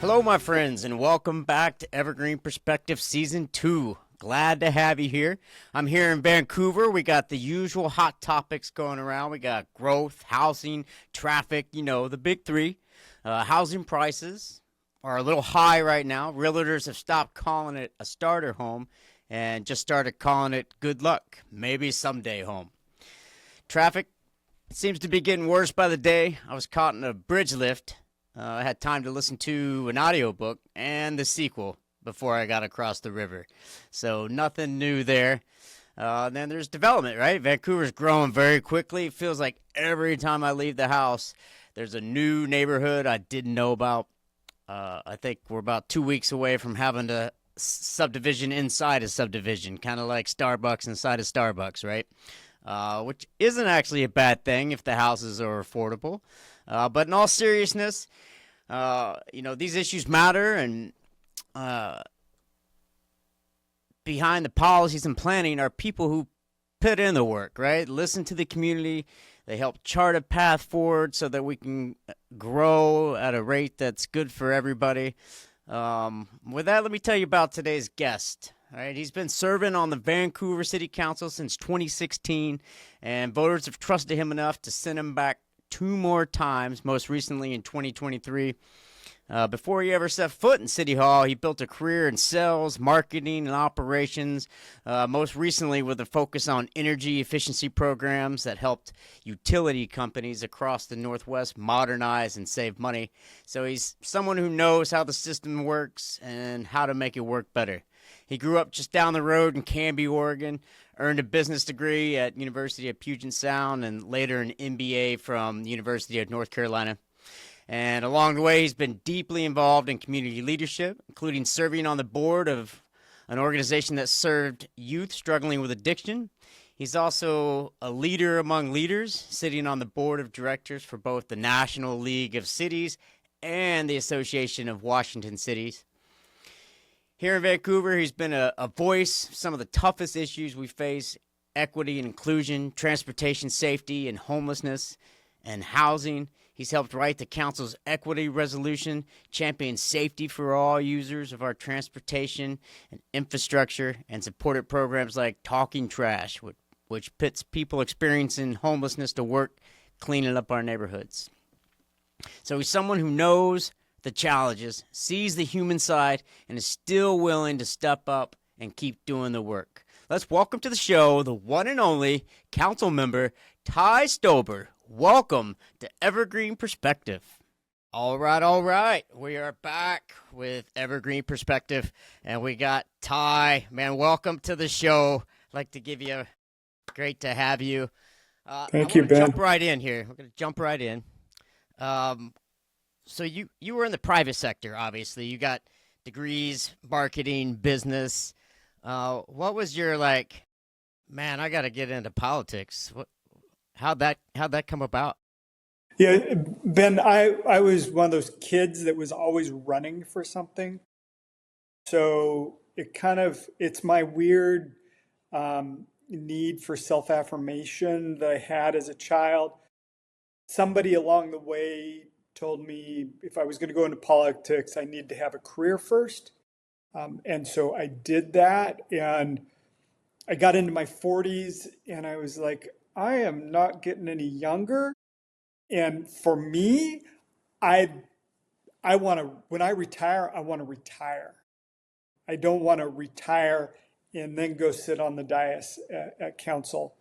Hello, my friends, and welcome back to Evergreen Perspective Season 2. Glad to have you here. I'm here in Vancouver. We got the usual hot topics going around. We got growth, housing, traffic, the big three. Housing prices are a little high right now. Realtors have stopped calling it a starter home and just started calling it good luck, maybe someday home. Traffic seems to be getting worse by the day. I was caught in a bridge lift. I had time to listen to an audiobook and the sequel before I got across the river. So nothing new there. Then there's development, right? Vancouver's growing very quickly. It feels like every time I leave the house, there's a new neighborhood I didn't know about. I think we're about 2 weeks away from having a subdivision inside a subdivision, kind of like Starbucks inside a Starbucks, right? Which isn't actually a bad thing if the houses are affordable. But in all seriousness, these issues matter, and behind the policies and planning are people who put in the work, right? Listen to the community. They help chart a path forward so that we can grow at a rate that's good for everybody. With that, let me tell you about today's guest. All right, he's been serving on the Vancouver City Council since 2016, and voters have trusted him enough to send him back 2 more times, most recently in 2023. Before he ever set foot in City Hall, he built a career in sales, marketing, and operations, most recently with a focus on energy efficiency programs that helped utility companies across the Northwest modernize and save money. So he's someone who knows how the system works and how to make it work better. He grew up just down the road in Canby, Oregon, earned a business degree at University of Puget Sound, and later an MBA from the University of North Carolina. And along the way, he's been deeply involved in community leadership, including serving on the board of an organization that served youth struggling with addiction. He's also a leader among leaders, sitting on the board of directors for both the National League of Cities and the Association of Washington Cities. Here in Vancouver, he's been a voice of some of the toughest issues we face: equity and inclusion, transportation safety and homelessness, and housing. He's helped write the council's equity resolution, champion safety for all users of our transportation and infrastructure, and supported programs like Talking Trash, which pits people experiencing homelessness to work cleaning up our neighborhoods. So he's someone who knows the challenges, sees the human side, and is still willing to step up and keep doing the work. Let's welcome to the show the one and only Councilmember Ty Stober. Welcome to Evergreen Perspective. All right. We are back with Evergreen Perspective, and we got Ty. Man, welcome to the show. I'd like to give you great to have you. Thank you, Ben. Jump right in here. We're going to jump right in. So you were in the private sector, obviously. You got degrees, marketing, business. What was your man, I got to get into politics. How'd that come about? Yeah, Ben, I was one of those kids that was always running for something. So it's my weird need for self-affirmation that I had as a child. Somebody along the way told me if I was going to go into politics, I need to have a career first. And so I did that, and I got into my 40s, and I was like, I am not getting any younger. And for me, I want to, when I retire, I want to retire. I don't want to retire and then go sit on the dais at council.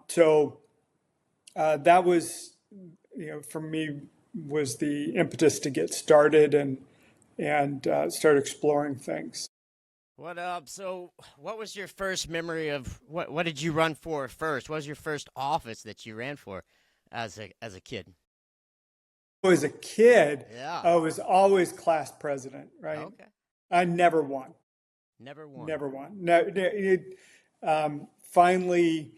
So that was, for me, was the impetus to get started and start exploring things. So what was your first memory of what did you run for first? What was your first office that you ran for as a kid? As a kid, Yeah. I was always class president, right? Okay. I never won. Never won. Finally,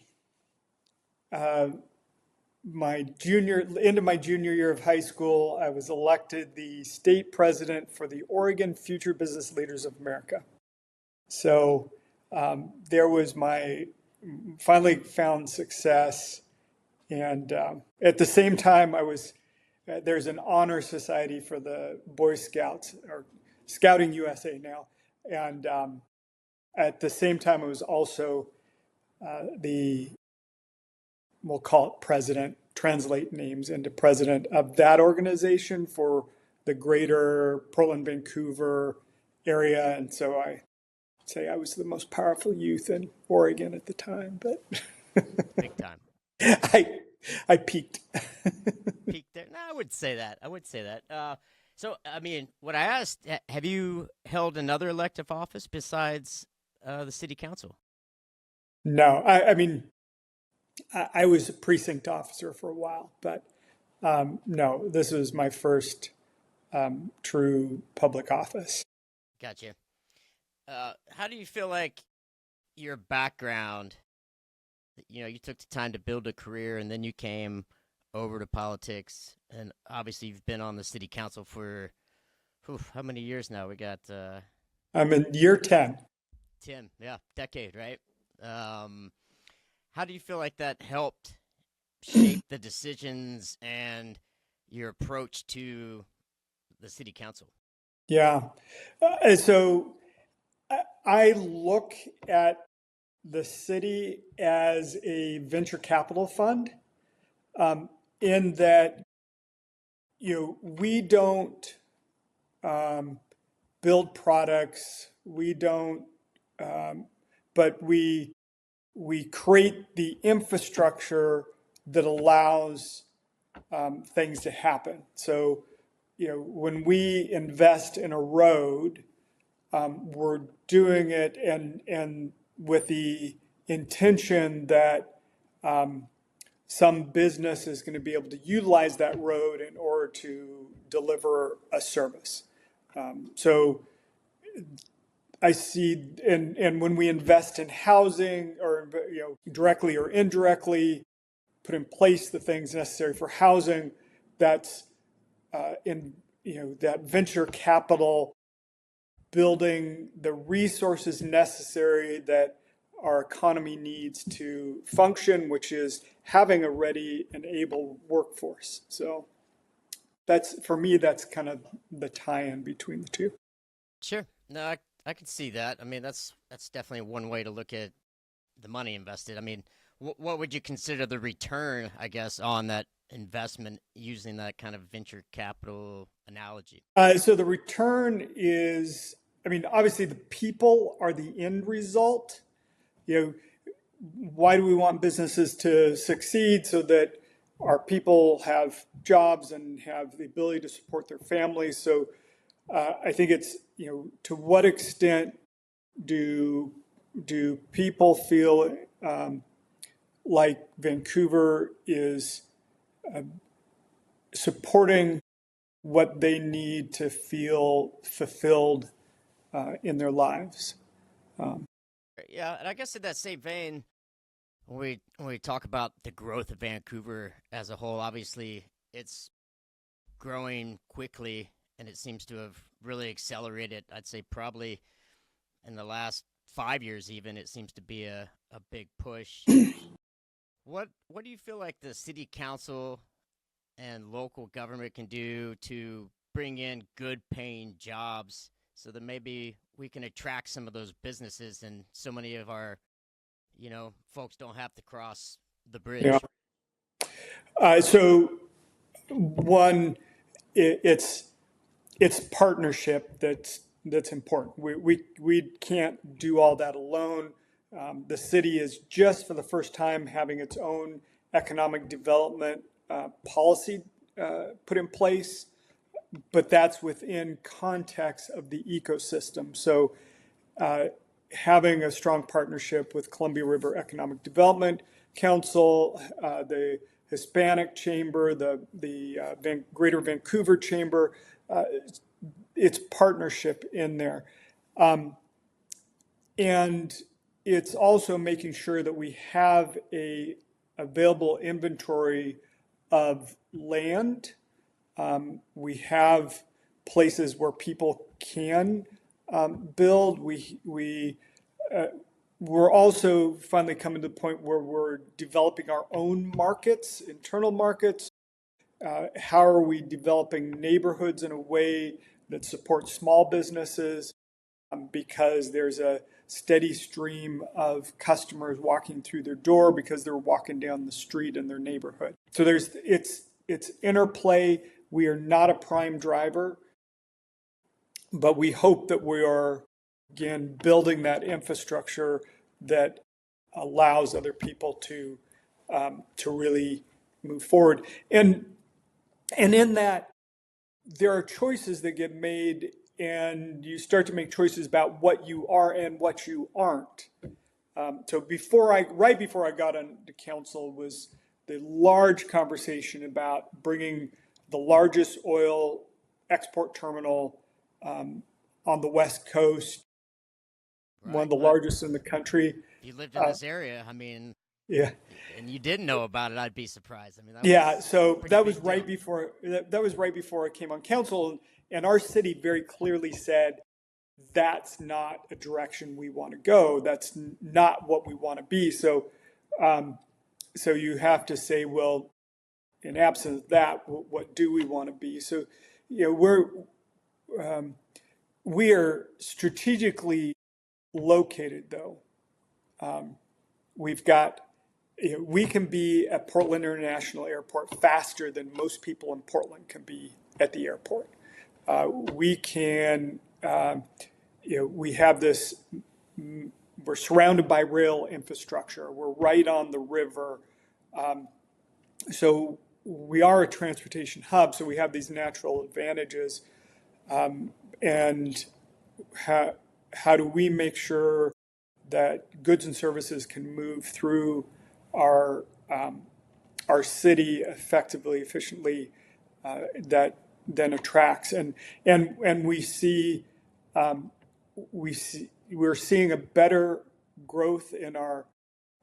my junior year of high school, I was elected the state president for the Oregon Future Business Leaders of America. So there was my finally found success, and at the same time, I was there's an honor society for the Boy Scouts, or Scouting USA now. And at the same time, it was also we'll call it president, translate names into president of that organization for the greater Portland, Vancouver area. And so I say I was the most powerful youth in Oregon at the time, but Big time. I peaked. Peak there. No, I would say that. I would say that. So, I mean, what I asked, have you held another elective office besides the city council? No, I mean, I was a precinct officer for a while, but no, this was my first true public office. Gotcha. How do you feel like your background, you took the time to build a career and then you came over to politics, and obviously you've been on the city council for how many years now? We got I'm in year 10. 10, yeah, decade, right? How do you feel like that helped shape the decisions and your approach to the city council? Yeah. So I look at the city as a venture capital fund, in that, we don't build products, we don't, but we create the infrastructure that allows things to happen. So, when we invest in a road, we're doing it and with the intention that some business is going to be able to utilize that road in order to deliver a service. So I see, and when we invest in housing, or directly or indirectly put in place the things necessary for housing, that's in that venture capital building the resources necessary that our economy needs to function, which is having a ready and able workforce. So for me, that's kind of the tie-in between the two. Sure. No, I can see that. I mean, that's definitely one way to look at the money invested. I mean, what would you consider the return, I guess, on that investment using that kind of venture capital analogy? So the return is, I mean, obviously the people are the end result. Why do we want businesses to succeed? So that our people have jobs and have the ability to support their families. So I think it's, to what extent do people feel like Vancouver is supporting what they need to feel fulfilled in their lives? Yeah, and I guess in that same vein, when we talk about the growth of Vancouver as a whole, obviously it's growing quickly, and it seems to have really accelerated. I'd say probably in the last 5 years, even it seems to be a big push. What do you feel like the city council and local government can do to bring in good paying jobs so that maybe we can attract some of those businesses and so many of our folks don't have to cross the bridge? Yeah. So one, it's partnership that's important. We can't do all that alone. The city is just for the first time having its own economic development policy put in place, but that's within context of the ecosystem. So having a strong partnership with Columbia River Economic Development Council, the Hispanic Chamber, the Greater Vancouver Chamber, it's partnership in there. And it's also making sure that we have a available inventory of land. We have places where people can build. We're also finally coming to the point where we're developing our own markets, internal markets, how are we developing neighborhoods in a way that supports small businesses, because there's a steady stream of customers walking through their door because they're walking down the street in their neighborhood. So it's interplay. We are not a prime driver, but we hope that we are, again, building that infrastructure that allows other people to really move forward. And in that, there are choices that get made, and you start to make choices about what you are and what you aren't. So right before I got on the council was the large conversation about bringing the largest oil export terminal on the West Coast, one of the largest in the country. If you lived in this area, I mean, Yeah. and you didn't know about it, I'd be surprised. I mean, that Yeah, was so pretty that was big right deal. before that was right before I came on council, and our city very clearly said that's not a direction we want to go. That's not what we want to be. So, so you have to say, well, in absence of that, what do we want to be? So, you know, we are strategically located, though. We've got, you know, we can be at Portland International Airport faster than most people in Portland can be at the airport. We can, you know, we have this, we're surrounded by rail infrastructure. We're right on the river. So we are a transportation hub, so we have these natural advantages. And how do we make sure that goods and services can move through our city effectively, efficiently, that then attracts, and we're seeing a better growth in our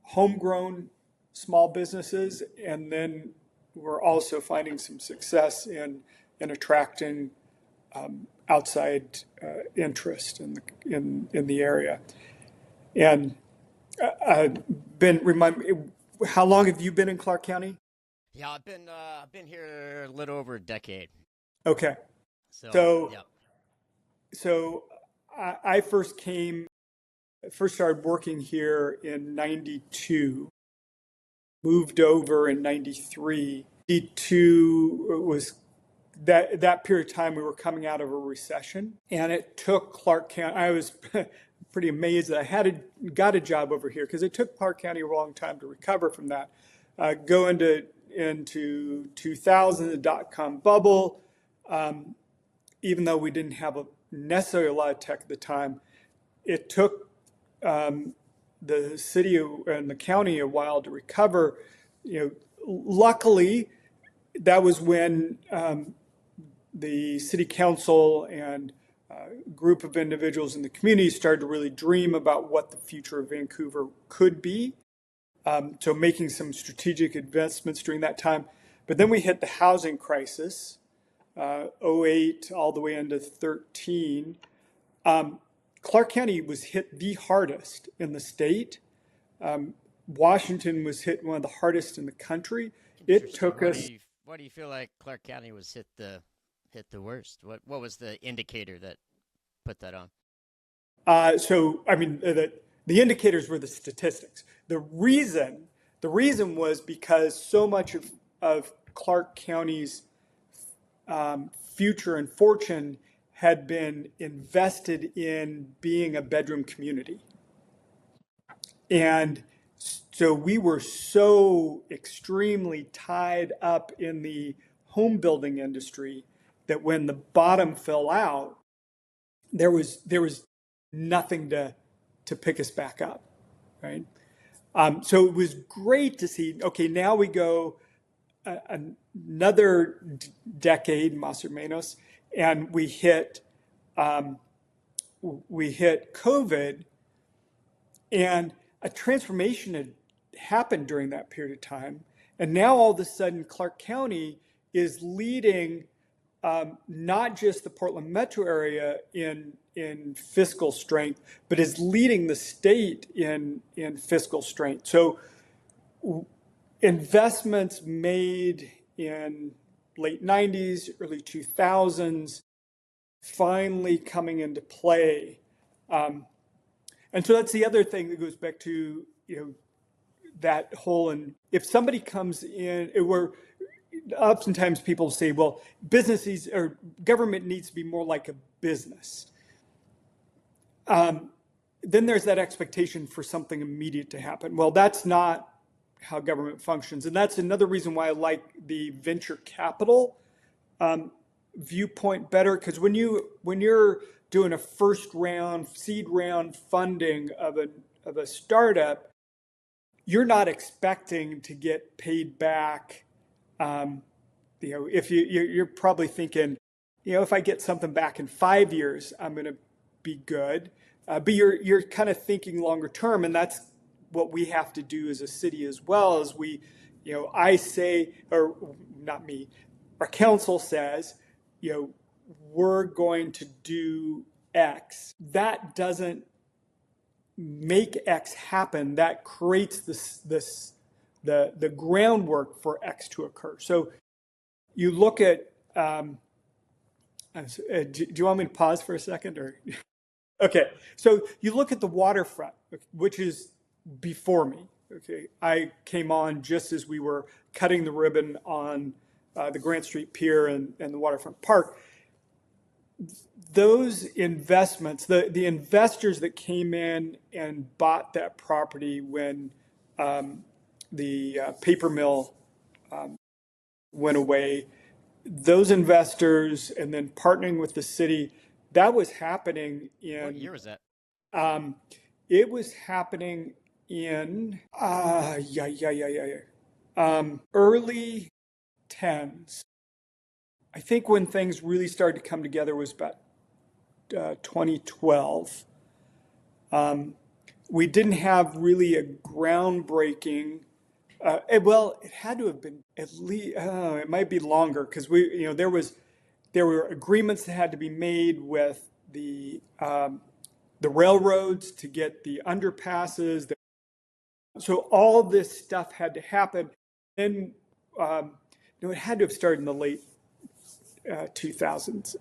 homegrown small businesses, and then we're also finding some success in attracting outside interest in the area. And Ben, remind me, how long have you been in Clark County? Yeah, I've been here a little over a decade. Okay, So so yeah, so I first started working here in '92, moved over in '93. '92 was that period of time we were coming out of a recession, and it took Clark County. I was pretty amazed that got a job over here because it took Clark County a long time to recover from that. Go into 2000, the dot-com bubble. Even though we didn't have necessarily a lot of tech at the time, it took the city and the county a while to recover. You know, luckily, that was when the city council and group of individuals in the community started to really dream about what the future of Vancouver could be. So making some strategic investments during that time. But then we hit the housing crisis, '08 all the way into 13. Clark County was hit the hardest in the state. Washington was hit one of the hardest in the country. It interesting. took us. Why do you feel like Clark County was hit the worst? What was the indicator that put that on? So I mean, the indicators were the statistics. The reason was because so much of Clark County's future and fortune had been invested in being a bedroom community. And so we were so extremely tied up in the home building industry that when the bottom fell out, there was nothing to pick us back up, right? So it was great to see. Okay, now we go another decade, más o menos, and we hit COVID, and a transformation had happened during that period of time. And now all of a sudden, Clark County is leading not just the Portland metro area in fiscal strength, but is leading the state in fiscal strength. So investments made in late 90s, early 2000s, finally coming into play. And so that's the other thing that goes back to, that whole, and if somebody comes in, oftentimes people say, well, businesses or government needs to be more like a business. Then there's that expectation for something immediate to happen. Well, that's not how government functions. And that's another reason why I like the venture capital viewpoint better, because when you're doing a first round, seed round funding of a startup, you're not expecting to get paid back. If you're probably thinking, if I get something back in 5 years, I'm going to be good. But you're kind of thinking longer term, and that's what we have to do as a city as well. As we, I say, or not me, our council says, we're going to do X. That doesn't make X happen. That creates the groundwork for X to occur. So you look at. Do you want me to pause for a second, or? Okay, so you look at the waterfront, which is before me. Okay, I came on just as we were cutting the ribbon on the Grant Street Pier and the waterfront park. Those investments, the investors that came in and bought that property when the paper mill went away, those investors, and then partnering with the city, that was happening in. What year was that? It was happening in early tens. I think when things really started to come together was about 2012. We didn't have really a groundbreaking. It had to have been at least. It might be longer because there were agreements that had to be made with the railroads to get the underpasses. So all this stuff had to happen. And it had to have started in the late 2000s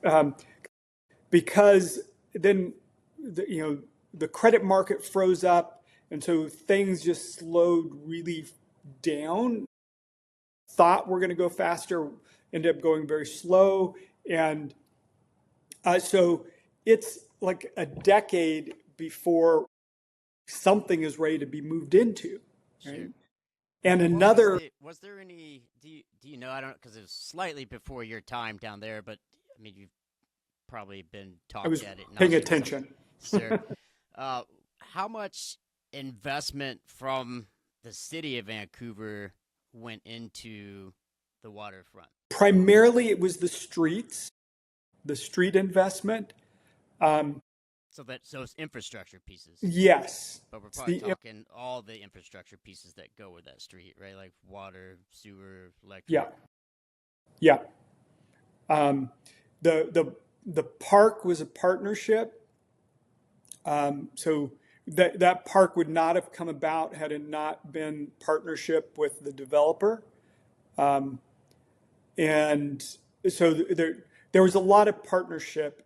because then the credit market froze up, and so things just slowed really down. Thought we're going to go faster, ended up going very slow. And so it's like a decade before something is ready to be moved into. Right? Sure. And another. Was there any? Do you know? I don't, because it was slightly before your time down there, but I mean, you've probably been I talking was at it. paying attention. Sure. How much investment from the city of Vancouver went into the waterfront? Primarily, it was the street investment. So it's infrastructure pieces. Yes. But we're probably talking all the infrastructure pieces that go with that street, right? Like water, sewer, electric. Yeah. The park was a partnership. So that park would not have come about had it not been partnership with the developer. And so there was a lot of partnership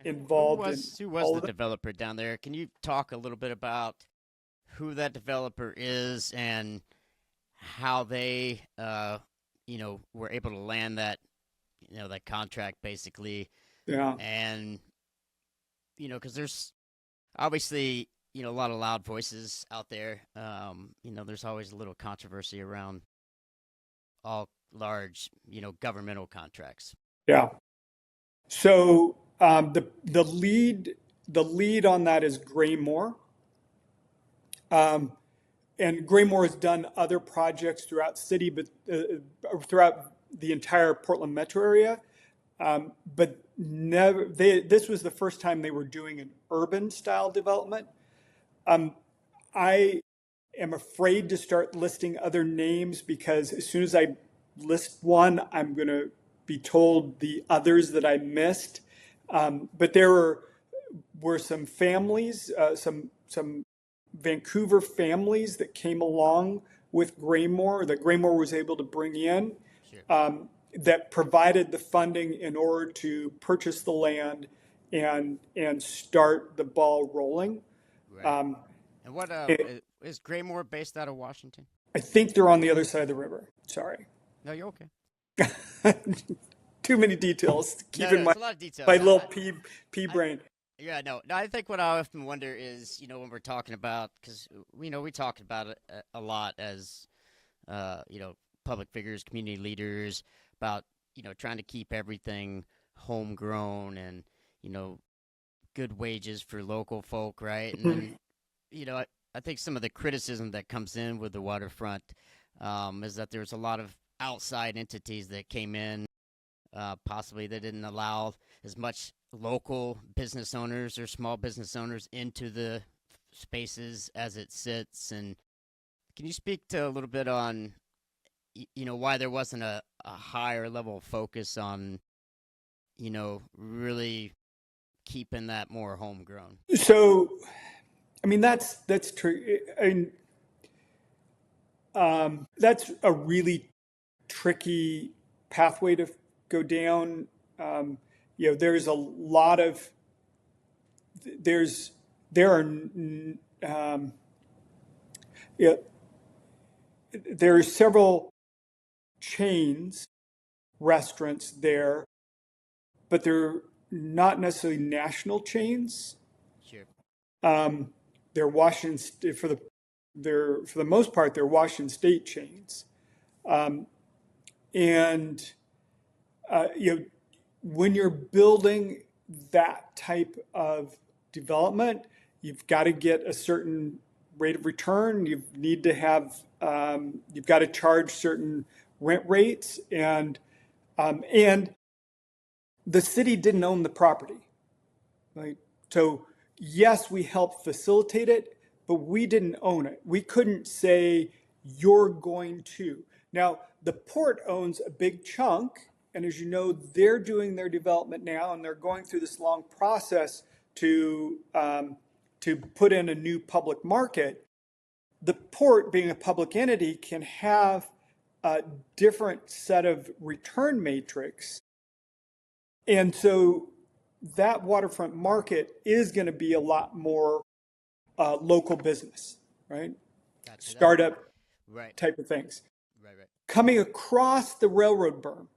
involved. Who was the developer down there? Can you talk a little bit about who that developer is and how they, were able to land that, that contract basically? Yeah. And, because there's obviously, a lot of loud voices out there. There's always a little controversy around all large, governmental contracts. Yeah. So the lead on that is Graymore. And Graymore has done other projects throughout the city, but throughout the entire Portland metro area. But this was the first time they were doing an urban style development. I am afraid to start listing other names because as soon as I list one, I'm going to be told the others that I missed. But there were some families, some Vancouver families that came along with Graymore, that Graymore was able to bring in. Sure. that provided the funding in order to purchase the land and start the ball rolling. Right. And what is Graymore based out of Washington? I think they're on the other side of the river. Sorry. No, you're okay. Too many details. No, Keeping no, it's a lot of details. my little pea I brain. yeah, no. I think what I often wonder is, when we're talking about, because we talk about it a lot as, public figures, community leaders, about trying to keep everything homegrown and good wages for local folk, right? And then I think some of the criticism that comes in with the waterfront is that there's a lot of outside entities that came in. Possibly they didn't allow as much local business owners or small business owners into the spaces as it sits. And can you speak to a little bit on, why there wasn't a higher level of focus on, really keeping that more homegrown? So, I mean, that's true. That's a really tricky pathway to go down. There's a lot of there are there are several chains, restaurants there, but they're not necessarily national chains. Sure. They're Washington for the most part they're Washington State chains, and when you're building that type of development, you've got to get a certain rate of return. You need to have you've got to charge certain rent rates, and the city didn't own the property, right? So yes, we helped facilitate it, but we didn't own it. We couldn't say you're going to. Now the port owns a big chunk. And as you know, they're doing their development now, and they're going through this long process to put in a new public market. The port, being a public entity, can have a different set of return matrix, and so that waterfront market is going to be a lot more local business, right? Gotcha. Startup Right. type of things. Right. Coming across the railroad berm.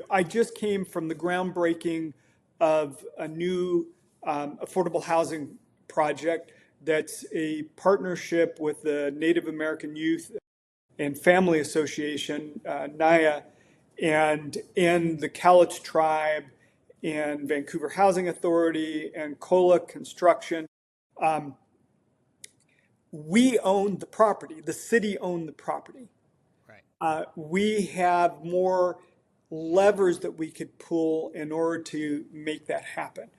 I just came from the groundbreaking of a new affordable housing project that's a partnership with the Native American Youth and Family Association, NAYA, and the Cowlitz Tribe and Vancouver Housing Authority and COLA Construction. We owned the property. The city owned the property. Right. We have more levers that we could pull in order to make that happen.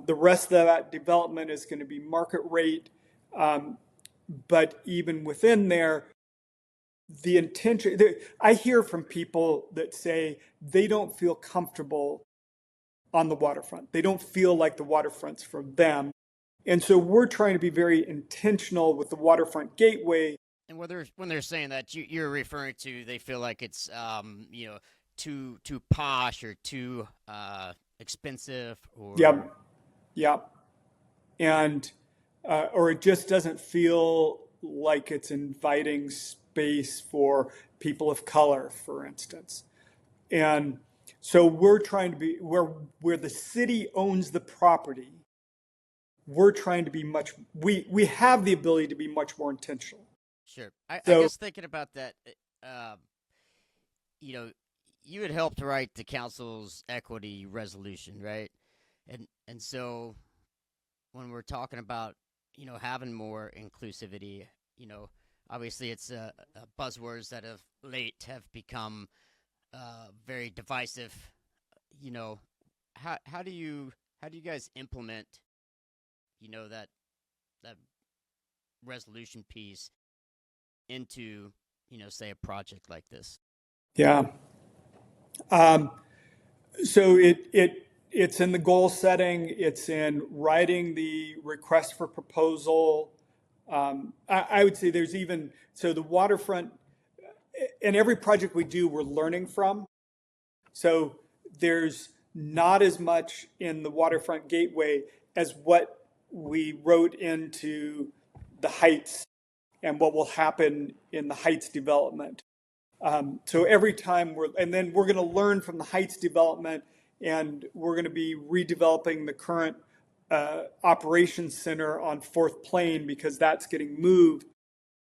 The rest of that development is going to be market rate, but even within there, the intention, I hear from people that say they don't feel comfortable on the waterfront. They don't feel like the waterfront's for them. And so we're trying to be very intentional with the waterfront gateway. And when they're saying that, you're referring to they feel like it's too posh or too expensive, or Yep, and or it just doesn't feel like it's inviting space for people of color, for instance. And so we're trying to be where the city owns the property. We're trying to be we have the ability to be much more intentional. Sure. I guess thinking about that, you had helped write the council's equity resolution, right? And so when we're talking about, having more inclusivity, obviously it's buzzwords that have become very divisive. How do you guys implement, that resolution piece into, say, a project like this? Yeah. So it's in the goal setting. It's in writing the request for proposal. I would say there's the waterfront, and every project we do, we're learning from. So there's not as much in the waterfront gateway as what we wrote into the Heights and what will happen in the Heights development. So every time and then we're going to learn from the Heights development, and we're going to be redeveloping the current operations center on Fourth Plain because that's getting moved.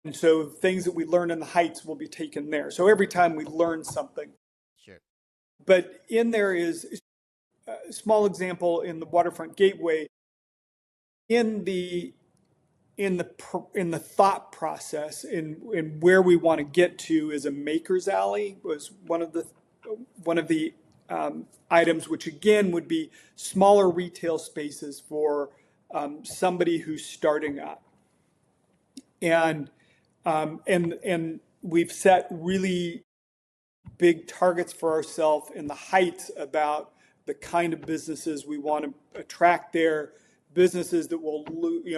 And so things that we learn in the Heights will be taken there. So every time we learn something. Sure. But in there is a small example in the waterfront gateway. In the thought process in where we want to get to is a maker's alley was one of the items, which again would be smaller retail spaces for somebody who's starting up, and we've set really big targets for ourselves in the Heights about the kind of businesses we want to attract there, businesses that will,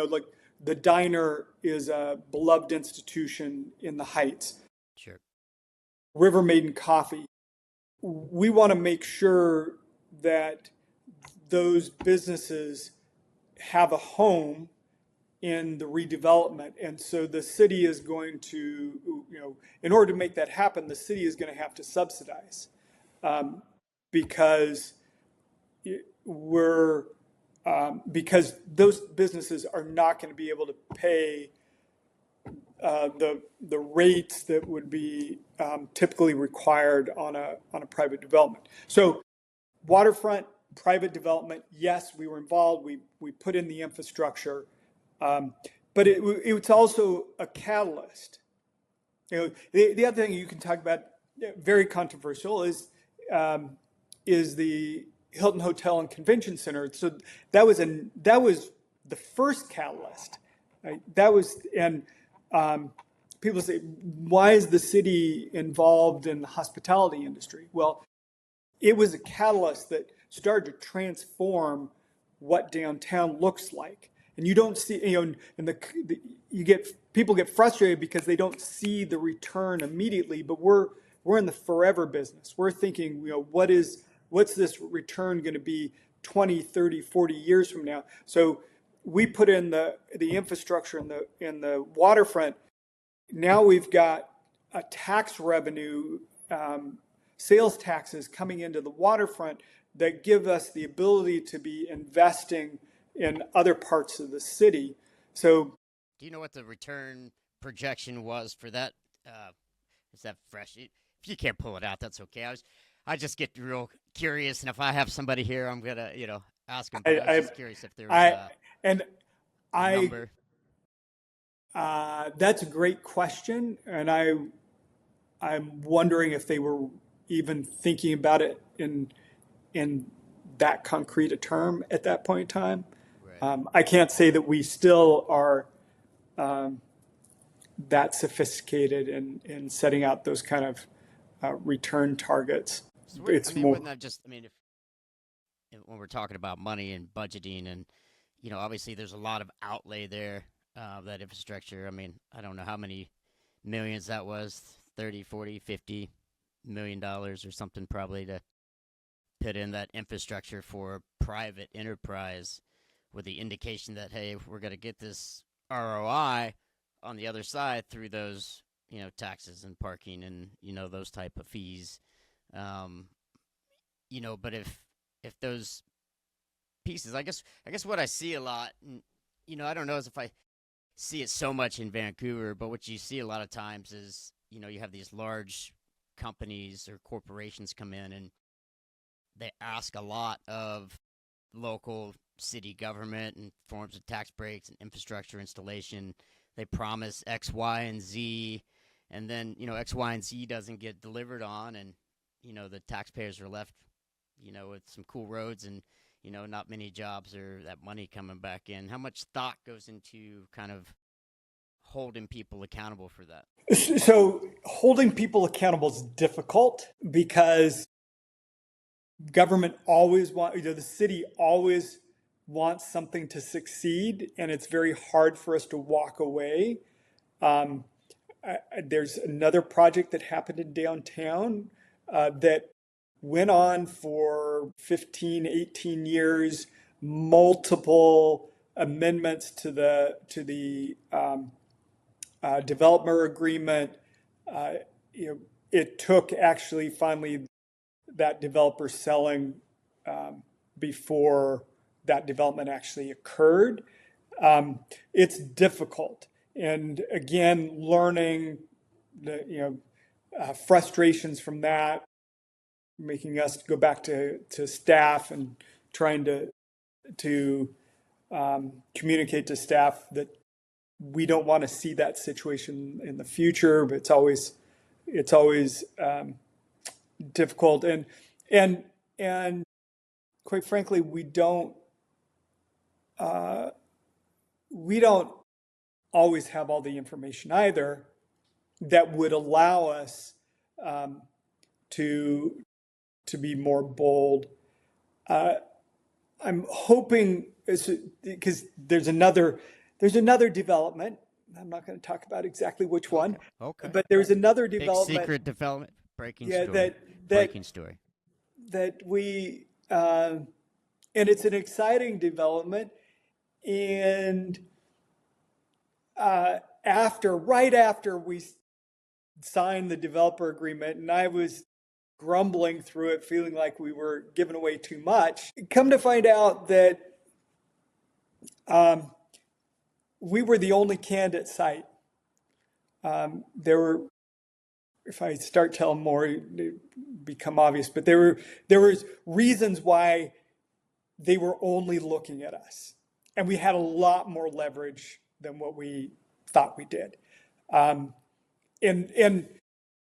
like the diner is a beloved institution in the Heights. Sure. River Maiden Coffee. We want to make sure that those businesses have a home in the redevelopment. And so the city is going to, in order to make that happen, the city is going to have to subsidize because because those businesses are not going to be able to pay the rates that would be typically required on a private development. So waterfront private development, yes, we were involved. We put in the infrastructure, but it's also a catalyst. The other thing you can talk about, very controversial, is the Hilton Hotel and Convention Center. So that was the first catalyst. Right? People say, why is the city involved in the hospitality industry? Well, it was a catalyst that started to transform what downtown looks like. And you don't see, people get frustrated because they don't see the return immediately. But we're in the forever business. We're thinking, what's this return going to be 20, 30, 40 years from now? So we put in the infrastructure in the waterfront. Now we've got a tax revenue, sales taxes coming into the waterfront that give us the ability to be investing in other parts of the city. So, do you know what the return projection was for that? Is that fresh? If you can't pull it out, that's okay. I just get real curious, and if I have somebody here, I'm gonna ask them. But I was just curious if there was a number. That's a great question, and I'm wondering if they were even thinking about it in that concrete a term at that point in time. Right. I can't say that we still are that sophisticated in setting out those kind of return targets. So It's more. wouldn't that just? If when we're talking about money and budgeting, and obviously there's a lot of outlay there. That infrastructure. I don't know how many millions that was, 30, 40, 50 million dollars or something probably to put in that infrastructure for private enterprise with the indication that, hey, we're going to get this ROI on the other side through those, taxes and parking and, those type of fees. But if those pieces, I guess what I see a lot, and, I don't know as if I see it so much in Vancouver, but what you see a lot of times is, you have these large companies or corporations come in and they ask a lot of local city government in forms of tax breaks and infrastructure installation. They promise X, Y, and Z, and then, X, Y, and Z doesn't get delivered on, and, the taxpayers are left, with some cool roads and, not many jobs or that money coming back in. How much thought goes into kind of holding people accountable for that? So holding people accountable is difficult because government always the city always wants something to succeed, and it's very hard for us to walk away. There's another project that happened in downtown that went on for 15, 18 years, multiple amendments to the developer agreement. Uh, it took actually finally that developer selling before that development actually occurred. It's difficult, and again, learning the frustrations from that, making us go back to staff and trying to communicate to staff that we don't want to see that situation in the future, but it's always difficult, and quite frankly, we don't always have all the information either that would allow us to be more bold. I'm hoping, because there's another development. I'm not going to talk about exactly which one, Okay. but there's another Big development. secret development. Breaking Yeah, story. Breaking story. that we and it's an exciting development. And right after we signed the developer agreement, and I was grumbling through it, feeling like we were giving away too much. Come to find out that we were the only candidate site. There were, if I start telling more, it become obvious, but there was reasons why they were only looking at us, and we had a lot more leverage than what we thought we did. And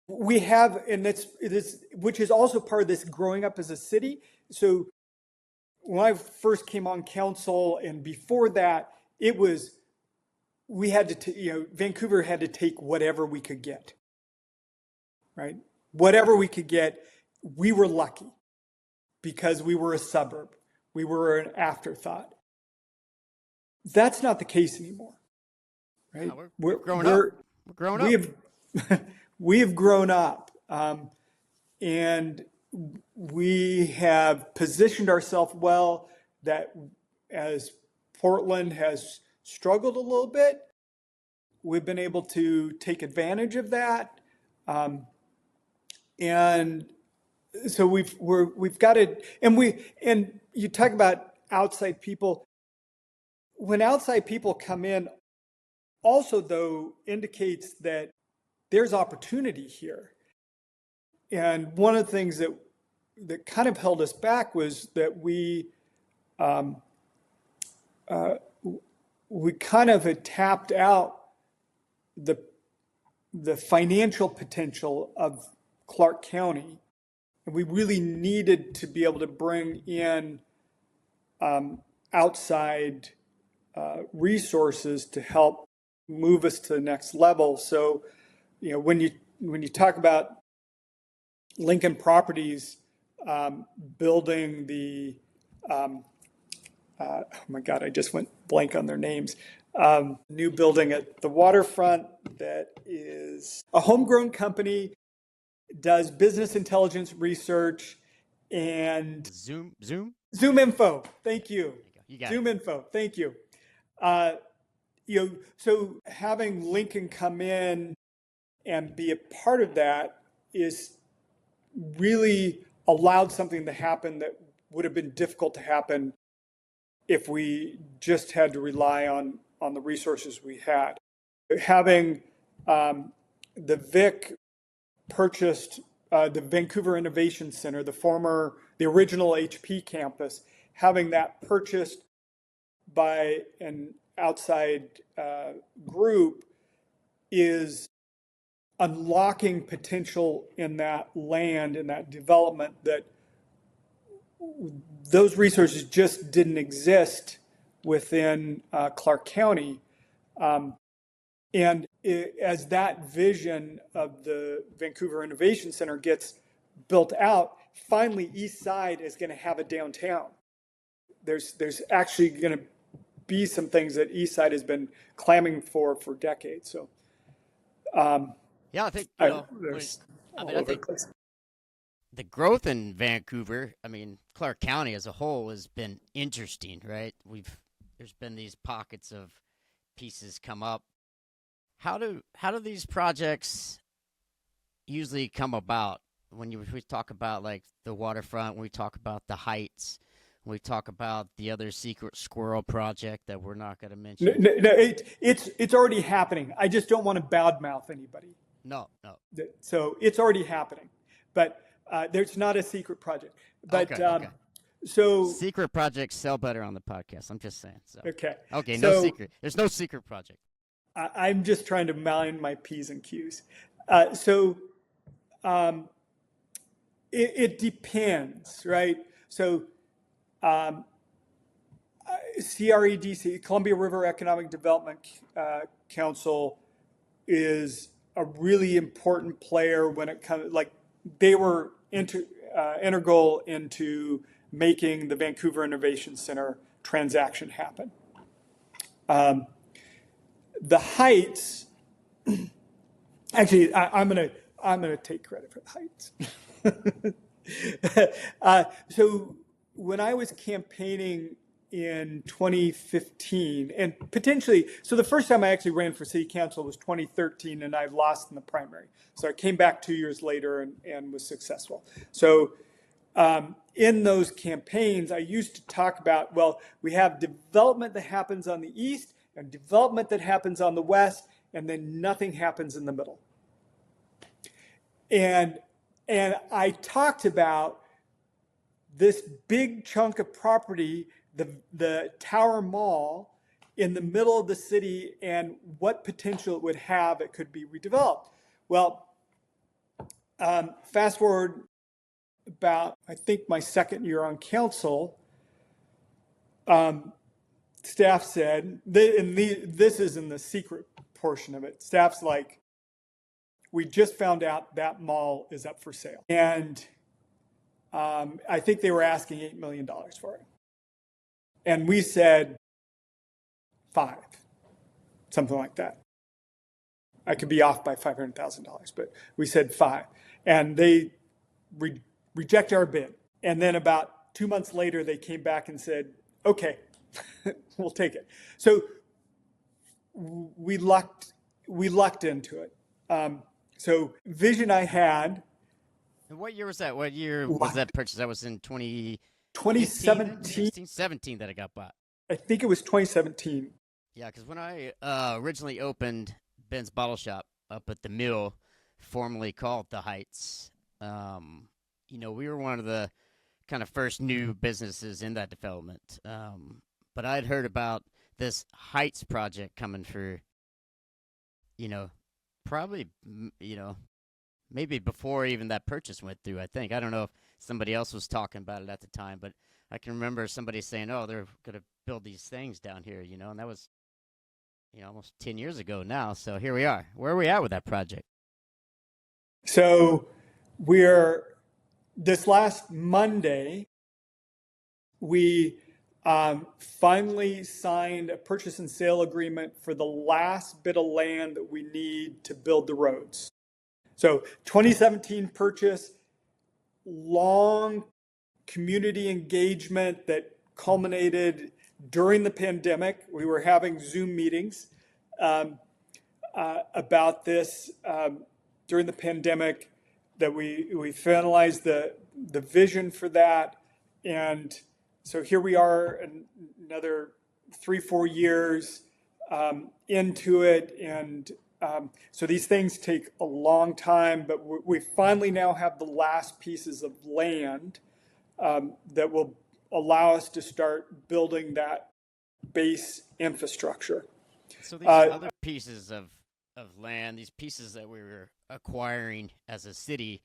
we have, and it is, which is also part of this growing up as a city. So when I first came on council, and before that, it was, we had to, Vancouver had to take whatever we could get, right? Whatever we could get. We were lucky because we were a suburb. We were an afterthought. That's not the case anymore, right? No, we're growing up. We're growing up. We have grown up, and we have positioned ourselves well. That as Portland has struggled a little bit, we've been able to take advantage of that, and so we've got it. And you talk about outside people. When outside people come in, also though indicates that there's opportunity here. And one of the things that kind of held us back was that we kind of had tapped out the financial potential of Clark County, and we really needed to be able to bring in outside resources to help move us to the next level. So, when you talk about Lincoln Properties building the oh my God, I just went blank on their names. New building at the waterfront that is a homegrown company, does business intelligence research and Zoom. Zoom Info. Thank you. You got Zoom it. Info. Thank you. So having Lincoln come in and be a part of that is really allowed something to happen that would have been difficult to happen if we just had to rely on the resources we had. Having the VIC purchased the Vancouver Innovation Center, the original HP campus, having that purchased by an outside group is unlocking potential in that land, in that development, that those resources just didn't exist within Clark County. And as that vision of the Vancouver Innovation Center gets built out, finally East Side is going to have a downtown. There's actually going to be some things that East Side has been clamming for decades. So Yeah, I think there's I all mean, I over the think place. the growth in Vancouver, I mean, Clark County as a whole has been interesting, right? There's been these pockets of pieces come up. How do these projects usually come about? We talk about like the waterfront, when we talk about the Heights, when we talk about the other secret squirrel project that we're not going to No, mention. no, no, it's already happening. I just don't want to badmouth anybody. No, no. So it's already happening, but there's not a secret project. But Okay, okay. so Secret projects sell better on the podcast. I'm just saying. So okay, okay, no so secret. There's no secret project. I'm just trying to mind my P's and Q's. So um, it depends, right? So CREDC, Columbia River Economic Development Council, is a really important player when it comes, like they were integral into making the Vancouver Innovation Center transaction happen. The Heights, actually, I'm gonna take credit for the Heights. So when I was campaigning in 2015, and potentially, so the first time I actually ran for city council was 2013, and I lost in the primary. So I came back 2 years later and was successful. So in those campaigns, I used to talk about, well, we have development that happens on the east and development that happens on the west, and then nothing happens in the middle. And I talked about this big chunk of property, the Tower Mall in the middle of the city, and what potential it would have. It could be redeveloped. Well, fast forward about, I think, my second year on council, staff said, this is in the secret portion of it, staff's like, we just found out that mall is up for sale. And I think they were asking $8 million for it. And we said 5, something like that. I could be off by $500,000, but we said 5. And they rejected our bid. And then about 2 months later, they came back and said, okay, we'll take it. So we lucked into it. So vision I had. And what year was that? What year was that purchase? That was in 2017. 17 that I got bought. I think it was 2017. Yeah, because when I originally opened Ben's Bottle Shop up at the mill, formerly called the Heights, we were one of the kind of first new businesses in that development. But I'd heard about this Heights project coming for, probably, maybe before even that purchase went through, I think. I don't know if somebody else was talking about it at the time, but I can remember somebody saying, oh, they're going to build these things down here, and that was, almost 10 years ago now. So here we are. Where are we at with that project? So this last Monday, we finally signed a purchase and sale agreement for the last bit of land that we need to build the roads. So 2017 purchase, long community engagement that culminated during the pandemic. We were having Zoom meetings about this during the pandemic, that we finalized the vision for that. And so here we are, another 3-4 years into it. And so these things take a long time, but we finally now have the last pieces of land that will allow us to start building that base infrastructure. So these other pieces of land, these pieces that we were acquiring as a city,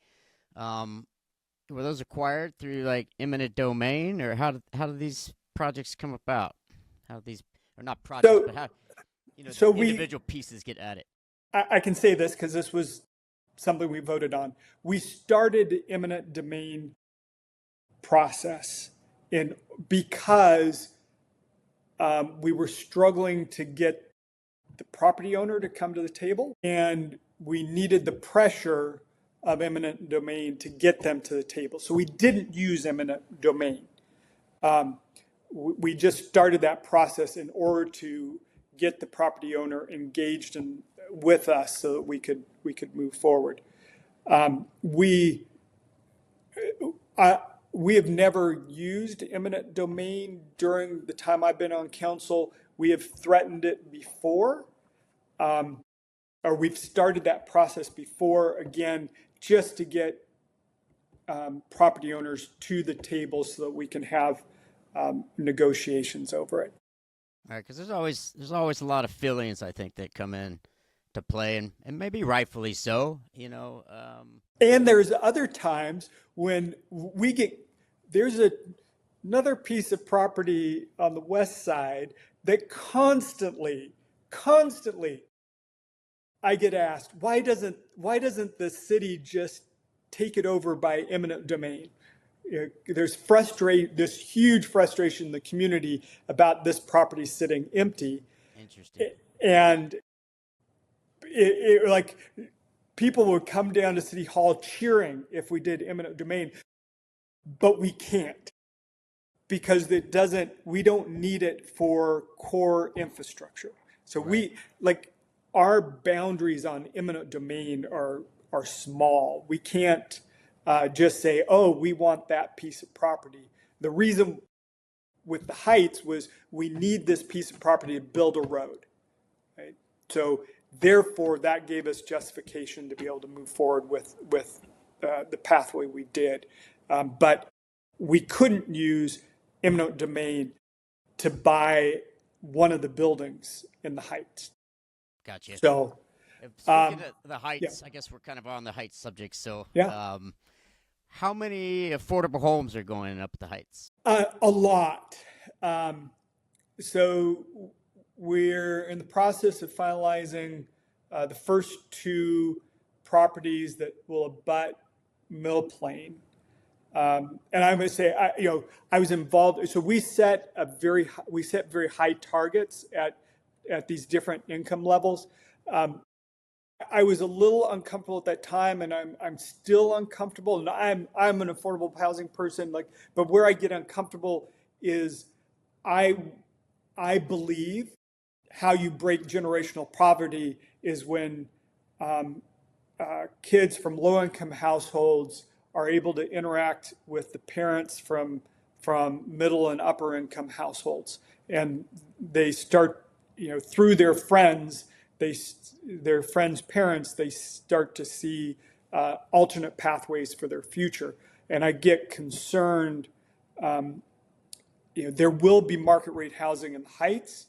were those acquired through like eminent domain, or how do these projects come about? How do these, or not projects, but how so the individual pieces get added? I can say this because this was something we voted on. We started the eminent domain process because we were struggling to get the property owner to come to the table, and we needed the pressure of eminent domain to get them to the table. So we didn't use eminent domain. We just started that process in order to get the property owner engaged with us so that we could move forward. We have never used eminent domain during the time I've been on council. We have threatened it before, or we've started that process before, again, just to get property owners to the table so that we can have negotiations over it. All right, because there's always a lot of feelings, I think, that come in to play, and maybe rightfully so, And there's other times when there's another piece of property on the west side that constantly, I get asked, why doesn't the city just take it over by eminent domain? There's this huge frustration in the community about this property sitting empty. Interesting. And like people would come down to City Hall cheering if we did eminent domain, but we can't because we don't need it for core infrastructure. So right. Our boundaries on eminent domain are small. We can't just say, oh, we want that piece of property. The reason with the Heights was we need this piece of property to build a road. Right? So therefore, that gave us justification to be able to move forward with the pathway we did. But we couldn't use eminent domain to buy one of the buildings in the Heights. Gotcha. So, speaking of the Heights, yeah. I guess we're kind of on the Heights subject. So, yeah. How many affordable homes are going up the Heights? A lot. So we're in the process of finalizing the first two properties that will abut Mill Plain. And I'm going to say, I was involved. So we set very high targets at these different income levels. I was a little uncomfortable at that time, and I'm still uncomfortable. And I'm an affordable housing person. But where I get uncomfortable is I believe how you break generational poverty is when kids from low-income households are able to interact with the parents from middle and upper-income households, and they start, through their friends. Their friends' parents, they start to see alternate pathways for their future. And I get concerned, there will be market rate housing in the Heights.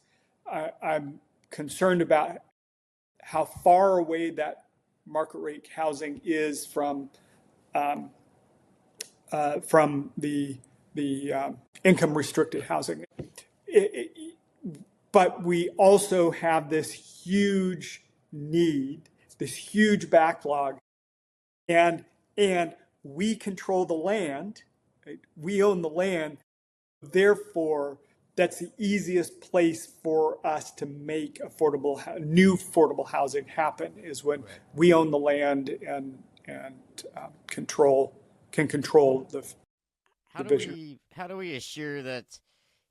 I'm concerned about how far away that market rate housing is from the income restricted housing. But we also have this huge need, this huge backlog, and we control the land, right? We own the land. Therefore, that's the easiest place for us to make new affordable housing happen is when right. we own the land and can control the vision. How do we assure that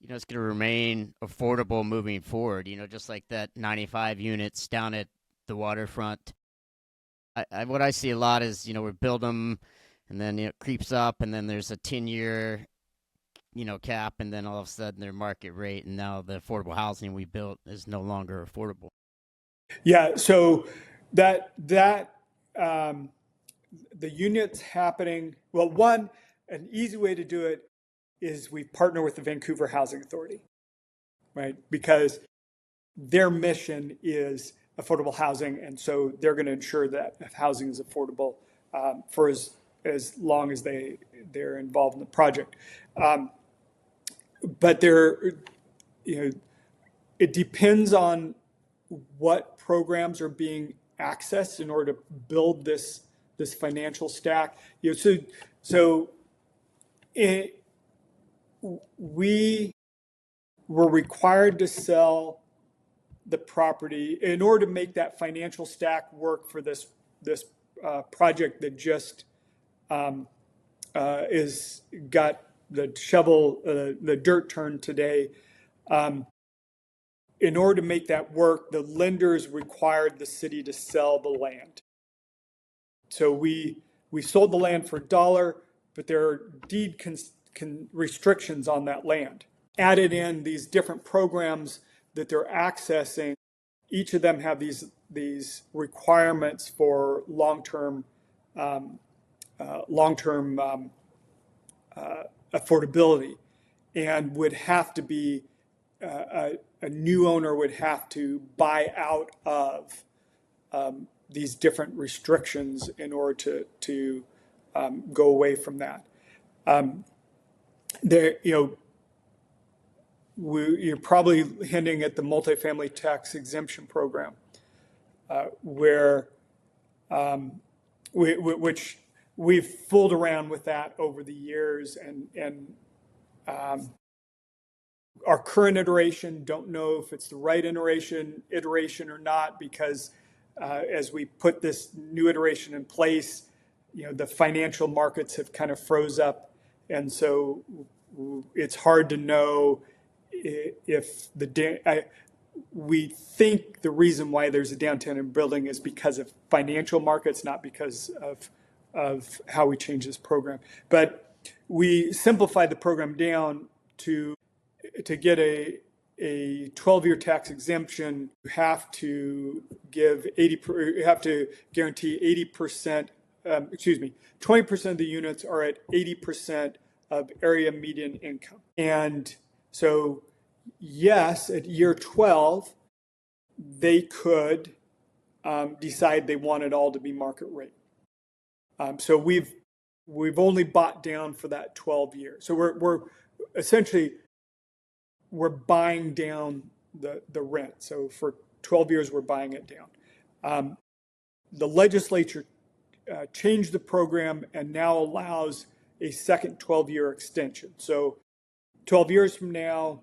it's going to remain affordable moving forward? Just like that 95 units down at the waterfront. What I see a lot is we build them, and then it creeps up, and then there's a 10-year cap, and then all of a sudden they're market rate, and now the affordable housing we built is no longer affordable. Yeah, so that the units happening. Well, an easy way to do it is we partner with the Vancouver Housing Authority, right? Because their mission is affordable housing, and so they're going to ensure that housing is affordable for as long as they're involved in the project. But it depends on what programs are being accessed in order to build this financial stack. We were required to sell the property in order to make that financial stack work for this project that just is got the shovel, the dirt turned today. In order to make that work, the lenders required the city to sell the land. So we sold the land for $1, but there are deed restrictions on that land. Added in these different programs that they're accessing. Each of them have these requirements for long-term affordability, and would have to be a new owner would have to buy out of these different restrictions in order to go away from that. You're probably hinting at the multifamily tax exemption program, which we've fooled around with that over the years, and our current iteration, don't know if it's the right iteration or not, because as we put this new iteration in place, the financial markets have kind of froze up, and so it's hard to know if we think the reason why there's a downtown building is because of financial markets, not because of how we change this program. But we simplified the program down to get a 12-year tax exemption. You have to guarantee 80%. 20% of the units are at 80% of area median income. And so, yes, at year 12, they could decide they want it all to be market rate. So we've only bought down for that 12 years. So we're essentially buying down the rent. So for 12 years, we're buying it down. The legislature changed the program and now allows a second 12-year extension. So 12 years from now,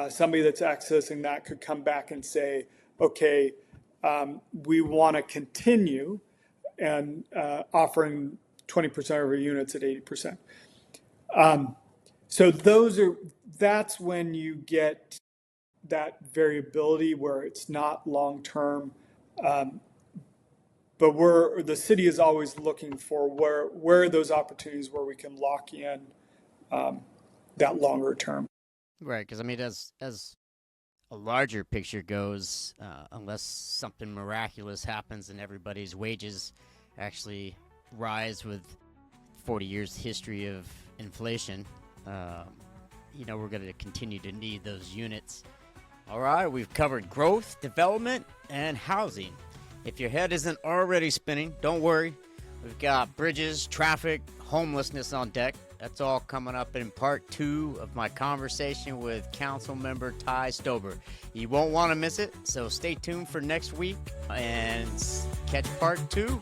somebody that's accessing that could come back and say, okay, we want to continue and offering 20% of our units at 80%. So that's when you get that variability where it's not long-term. But the city is always looking for where are those opportunities where we can lock in that longer term. Right, because I mean, as a larger picture goes, unless something miraculous happens and everybody's wages actually rise with 40 years history of inflation, we're going to continue to need those units. All right, we've covered growth, development, and housing. If your head isn't already spinning, don't worry. We've got bridges, traffic, homelessness on deck. That's all coming up in part 2 of my conversation with Councilmember Ty Stober. You won't want to miss it, so stay tuned for next week and catch part 2.